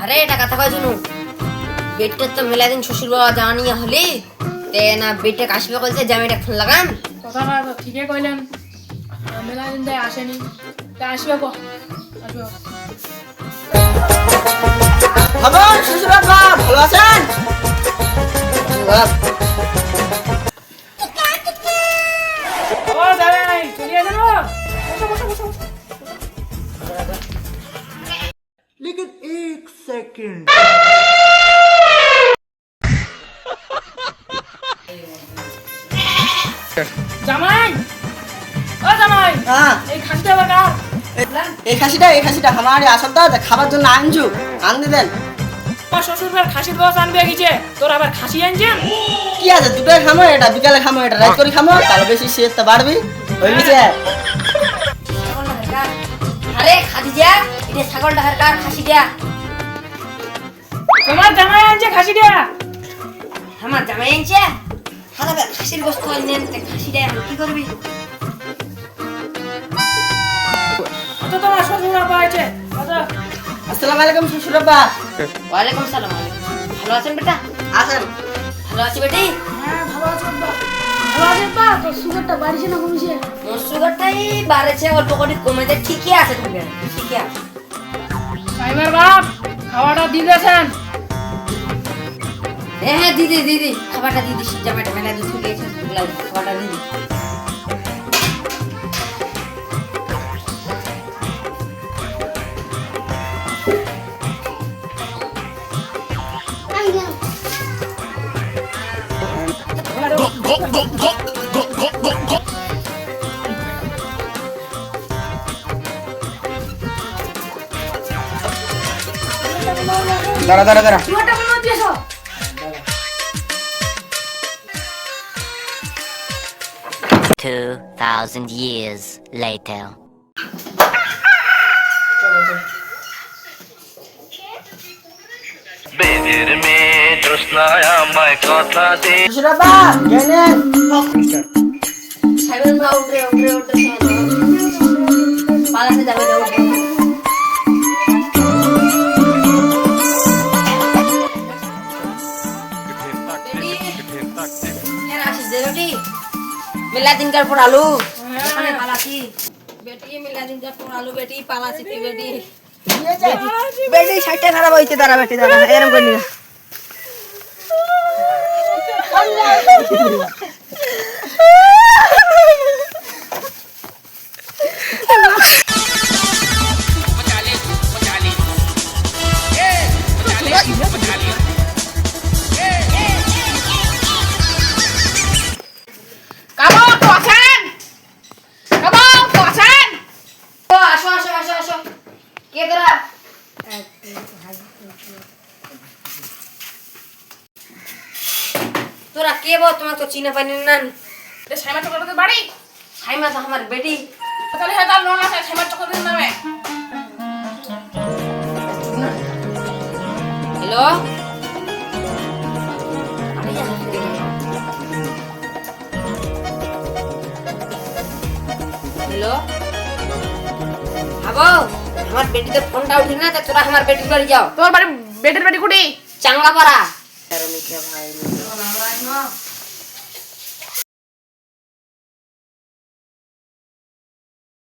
আরে এটা কথা কয় শুনু বেটটা তো মেলা দিন শ্বশুর বাবা জানি হলে তে না বেটে কাশবে কইছে জামাইটা ফোন লাগান কথাটা তো ঠিকই কইলেন মেলা দিন তাই আসেনি তা আসবে কো আসবে খবর শ্বশুর বাবা ভালো আছেন? ও যাবে নাই চলে আসেন বসো বসো বসো लेकिन एक सेकंड জামাই ও জামাই हाँ এই খাসতে বাকা এই খাসিটা हमारे আসল তো খাবার জন্য আনজু আনতে দেন আমার শ্বশুর ভাই খাসির বস আনবে গিয়েছে তোর আবার খাসি আনছেন কি আছে দুটোই খামো এটা বিকালে খামো এটা রাত করে খামো তাহলে বেশি সেটা বাড়বি হয়ে গেছে আরে খাদিজা এটা ছাগলটা কার খাসিটা তোমার জামাই আনছে খাসিটা আমার জামাই আনছে হালা বে খাসির গোশত আনলেন তে খাসিটা এখন কি করবি তো তোমার শ্বশুর বাবা আছে আচ্ছা আসসালামু আলাইকুম শ্বশুর বাবা ওয়ালাইকুম সালাম ভালো আছেন বেটা আসেন ভালো আছি বেটি হ্যাঁ ভালো আছো বাবা ভালো আছে বা তো সুগারটা বাড়িছে না কমছে মোর সুগারটাই বাড়েছে অল্প করে কমেছে ঠিকই আছে তুমি ঠিকই আছে সাইমার বাপ খাওয়াটা দিয়েছেন হ্যাঁ দিদি খাবারটা দিদি জামাইটা মেলা দুধ খেয়েছে খাবারটা দিদি দাঁড়া সুগারটা মনে হচ্ছে 2,000 years later. বেদের মেয়ে জোৎস্নায় আমায় কথা দে শ্বশুর বাবা গেলেন সাইবেন না উঠে পালাতে যাবে না উঠে मिला दिन कर पर आलू खाने पालासी बेटी मिला दिन कर पर आलू बेटी पालासी थी बेटी बेटी साइड खराब होइते तारा बेटी तारा एरम करनी के करा तोरा के बो तुम्हारे तो चीना पानी नन এ সাইমার চকলেট বাড়ি खाई में तो हमारी बेटी তাহলে হ্যাঁ তার লোন আছে সাইমার চকলেট নামে हेलो हेलो हाबो हमार बेटी तो फोन उठी ना तो तोरा हमार बेटी बाड़ी जाओ তোর বাড়ি বেটের বাড়ি কুটি चांगा पड़ा यार मैं क्या भाई